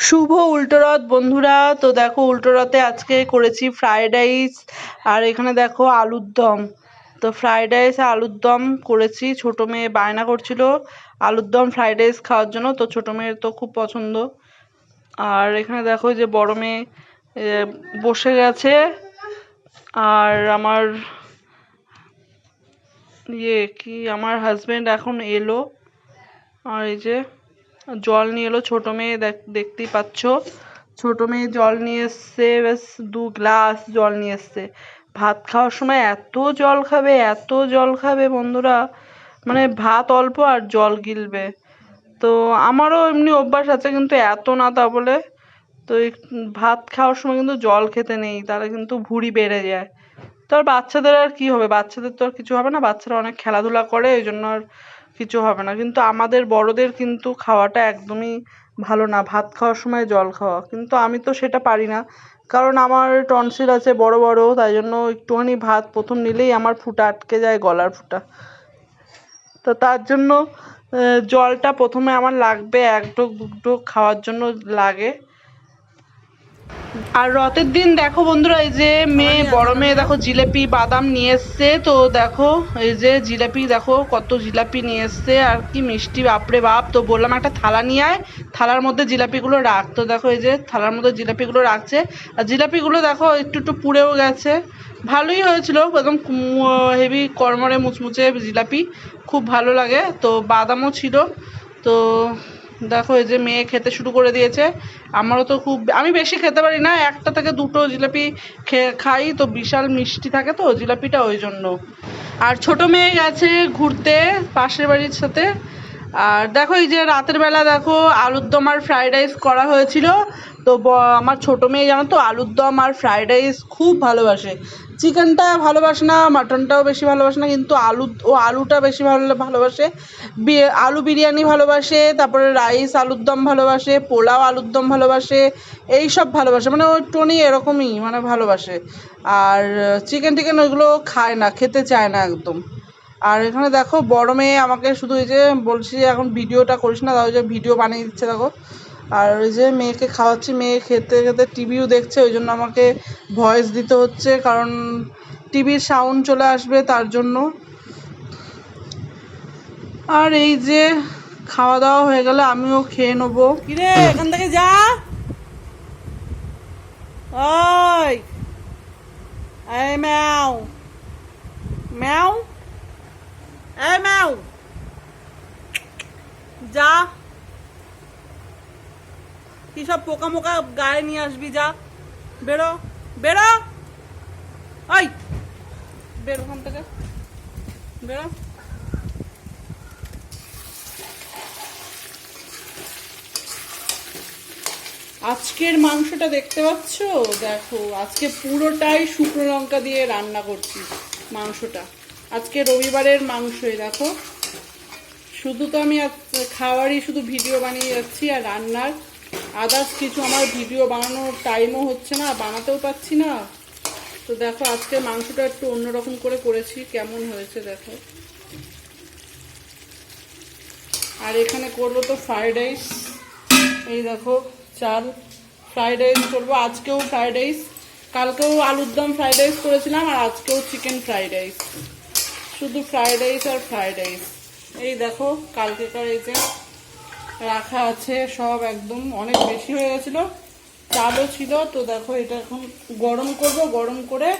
শুভ উল্টোরথ বন্ধুরা। তো দেখো উল্টো রথে আজকে করেছি ফ্রাইড রাইস আর এখানে দেখো আলুর দম। তো ফ্রাইড রাইস আর আলুর দম করেছি। ছোট মেয়ে বায়না করছিল আলুর দম ফ্রাইড রাইস খাওয়ার জন্য, তো ছোট মেয়ের তো খুব পছন্দ। আর এখানে দেখো যে বড় মেয়ে বসে গেছে। আর আমার হাজবেন্ড এখন এলো। আর এই যে জল নিয়ে এলো ছোট মেয়ে, দেখতেই পাচ্ছ ছোট মেয়ে জল নিয়ে এসছে, ব্যাস 2 গ্লাস জল নিয়ে এসছে। ভাত খাওয়ার সময় এত জল খাবে, এত জল খাবে বন্ধুরা, মানে ভাত অল্প আর জল গিলবে। তো আমারও এমনি অভ্যাস আছে, কিন্তু এত না তা বলে। তো এই ভাত খাওয়ার সময় কিন্তু জল খেতে নেই, তাহলে কিন্তু ভুঁড়ি বেড়ে যায়। তো আর বাচ্চাদের আর কি হবে, বাচ্চাদের তো আর কিছু হবে না, বাচ্চারা অনেক খেলাধুলা করে, ওই জন্য আর কিছু হবে না। কিন্তু আমাদের বড়দের কিন্তু খাওয়াটা একদমই ভালো না, ভাত খাওয়ার সময় জল খাওয়া। কিন্তু আমি তো সেটা পারি না, কারণ আমার টনসিল আছে বড় বড়, তাই জন্য একটুখানি ভাত প্রথম নিলেই আমার ফুটা আটকে যায়, গলার ফুটা। তো তার জন্য জলটা প্রথমে আমার লাগবে, 1 ঢোক 2 ঢোক খাওয়ার জন্য লাগে। আর রথের দিন দেখো বন্ধুরা, এই যে বড় মেয়ে দেখো জিলেপি বাদাম নিয়ে এসছে। তো দেখো এই যে জিলাপি, দেখো কত জিলাপি নিয়ে এসছে, আর কি মিষ্টি, বাপরে বাপ। তো বললাম একটা থালা নিয়ে আয়, থালার মধ্যে জিলাপিগুলো রাখ। তো দেখো এই যে থালার মধ্যে জিলাপিগুলো রাখছে। আর জিলাপিগুলো দেখো একটু একটু পুড়েও গেছে, ভালোই হয়েছিল, একদম হেভি কড়মড়ে মুচমুচে জিলাপি, খুব ভালো লাগে। তো বাদামও ছিল। তো দেখো এই যে মেয়ে খেতে শুরু করে দিয়েছে। আমারও তো খুব, আমি বেশি খেতে পারি না, 1টা থেকে 2টো জিলাপি খাই, তো বিশাল মিষ্টি থাকে তো জিলাপিটা, ওই জন্য। আর ছোট মেয়ে গেছে ঘুরতে পাশের বাড়ির সাথে। আর দেখো এই যে রাতের বেলা দেখো আলুর দম আর ফ্রাইড রাইস করা হয়েছিল। তো আমার ছোট মেয়ে জানো তো আলুর দম আর ফ্রাইড রাইস খুব ভালোবাসে। চিকেনটা ভালোবাসে না, মাটনটাও বেশি ভালোবাসে না, কিন্তু আলুটা বেশি ভালোবাসে। আলু বিরিয়ানি ভালোবাসে, তারপরে রাইস আলুর দম ভালোবাসে, পোলাও আলুর দম ভালোবাসে, এই সব ভালোবাসে, মানে ওই টনি এরকমই মানে ভালোবাসে। আর চিকেন টিকেন ওইগুলো খায় না, খেতে চায় না একদম। আর এখানে দেখো বড় মেয়ে আমাকে শুধু এই যে বলছি এখন ভিডিওটা করিস না, তাও যে ভিডিও বানিয়ে দিচ্ছে দেখো। আর ওই যে মেয়েকে খাওয়াচ্ছি, মেয়ে খেতে খেতে টিভিও দেখছে, ওই জন্য আমাকে ভয়েস দিতে হচ্ছে, কারণ টিভির সাউন্ড চলে আসবে তার জন্য। আর এই যে খাওয়া দাওয়া হয়ে গেলে আমিও খেয়ে নেবো। কিরে এখান থেকে যা, ওই এই ম্যাও ম্যাও, এই ম্যাও যা, কি সব পোকা মোকা গায়ে নিয়ে আসবি, যা বেরো বেরো, ওই বেরো ওখান থেকে, বেরো। আজকের মাংসটা দেখতে পাচ্ছ, দেখো আজকে পুরোটাই শুকনো লঙ্কা দিয়ে রান্না করছি মাংসটা। আজকে রবিবারের মাংসই দেখো। শুধু তো আমি খাওয়ারই শুধু ভিডিও বানিয়ে যাচ্ছি, আর রান্নার আদার্স কিছু আমার ভিডিও বানানোর টাইমও হচ্ছে না, বানাতেও পাচ্ছি না। তো দেখো আজকে মাংসটা একটু অন্যরকম করে করেছি, কেমন হয়েছে দেখো। আর এখানে করবো তো ফ্রাইড রাইস, এই দেখো চাল, ফ্রাইড রাইস করবো। আজকেও ফ্রাইড রাইস, কালকেও আলুর দম ফ্রাইড রাইস করেছিলাম, আর আজকেও চিকেন ফ্রাইড রাইস, শুধু ফ্রাইড রাইস আর ফ্রাইড রাইস। এই দেখো কালকেকার এই যে রাখা আছে সব, একদম অনেক বেশি হয়ে গেছিলো, চালও ছিল। তো দেখো এটা এখন গরম করব, গরম করে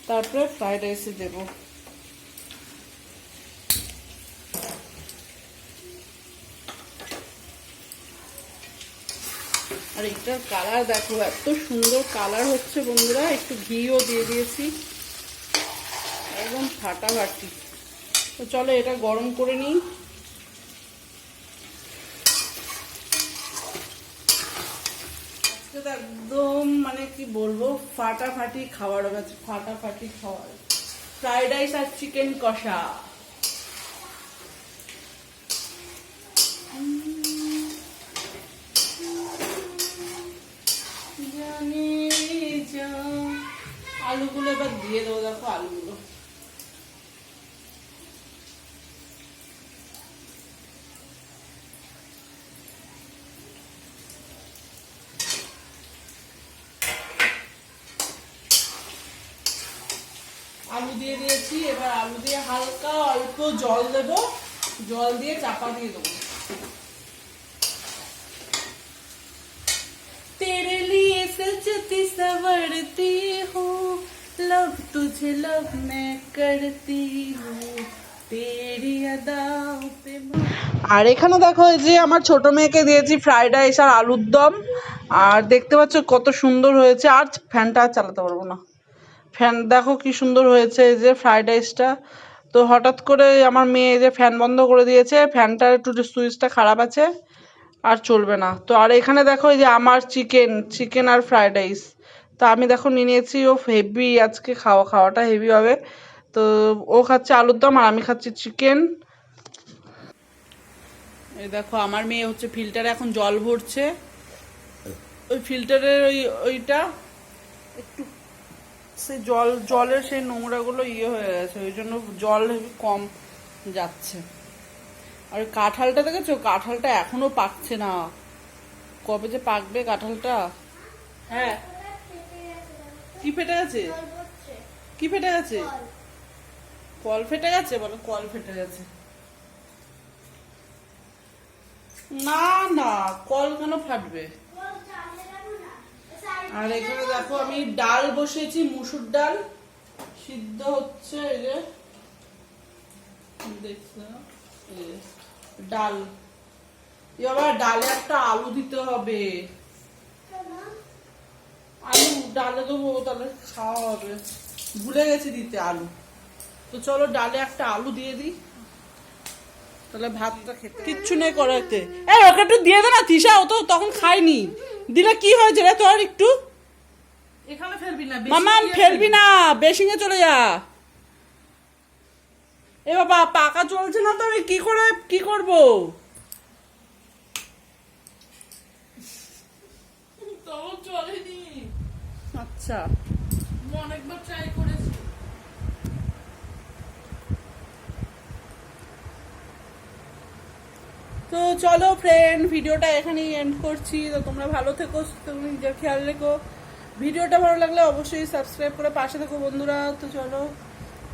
তারপরে ফ্রাইড রাইসে দেবো। আর এটার কালার দেখো, এত সুন্দর কালার হচ্ছে বন্ধুরা। একটু ঘিও দিয়ে দিয়েছি, একদম ফাটাফাটি। তো চলো এটা গরম করে নিই। একদম মানে কি বলবো, ফাটাফাটি খাবার হবে, ফাটাফাটি খাবার। ফ্রাইড রাইস আর চিকেন কষা। আলুগুলো এবার দিয়ে দেবো, দেখো আলুগুলো। আলু দিয়ে দিয়েছি, এবার আলু দিয়ে হালকা অল্প জল দেবো, জল দিয়ে চাপা দিয়ে দেবো। तेरे लिए सजती संवरती हूँ, लव तुझे लव मैं करती हूँ, तेरी अदाओं पे। আর এখানে দেখো এই যে আমার ছোট মেয়েকে দিয়েছি ফ্রাইড রাইস আর আলুর দম, আর দেখতে পাচ্ছ কত সুন্দর হয়েছে। আর ফ্যানটা আর চালাতে পারবো না, ফ্যান দেখো কি সুন্দর হয়েছে এই যে ফ্রাইড রাইসটা। তো হঠাৎ করে আমার মেয়ে যে ফ্যান বন্ধ করে দিয়েছে, ফ্যানটার একটু সুইচটা খারাপ আছে, আর চলবে না। তো আর এখানে দেখো এই যে আমার চিকেন আর ফ্রাইড রাইস। তো আমি দেখো নিয়ে নিয়েছি, ও হেভি আজকে খাওয়াটা হেভি হবে। তো ও খাচ্ছে আলুর দম আর আমি খাচ্ছি চিকেন। এই দেখো আমার মেয়ে হচ্ছে ফিল্টারে এখন জল ভরছে, ওই ফিল্টারের ওইটা একটু সেই জলের সেই নোংরাগুলো হয়ে গেছে, ওই জন্য জল কম যাচ্ছে। আর কাঁঠালটা দেখেছো, কাঁঠালটা এখনো পাকছে না, কবে যে পাকবে কাঁঠালটা। হ্যাঁ কি ফেটে গেছে, কি ফেটে গেছে? কল ফেটে গেছে, বলো কল ফেটে গেছে। না না, কল কেন ফাটবে? আর এখানে দেখো আমি ডাল বসিয়েছি, মুসুর ডাল সিদ্ধ হচ্ছে, এই যে দেখছো ডাল। এবার ডালে একটা আলু দিতে হবে, আলু ডালে দেবো তাহলে খাওয়া হবে, ভুলে গেছি দিতে আলু। তো চলো ডালে একটা আলু দিয়ে দিই, তাহলে ভাতটা খেতে কিচ্ছু নেই করাতে। এই ওকে একটু দিয়ে দে না তিশা, ও তো তখন খাইনি, দিলে কি হয়েছে রে তোর? একটু এখানে ফেলবি না মামা, ফেলবি না, বেসিংয়ে চলে যা। এ বাবা পাকা চলছে না তো, আমি কি করবো? চলেনি, আচ্ছা অনেকবার ট্রাই করেছি। তো চলো ফ্রেন্ড, ভিডিওটা এখানেই এন্ড করছি। তো তোমরা ভালো থেকো, তুমি নিজের খেয়াল রেখো। ভিডিওটা ভালো লাগলে অবশ্যই সাবস্ক্রাইব করে পাশে থেকো বন্ধুরা। তো চলো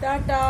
টাটা।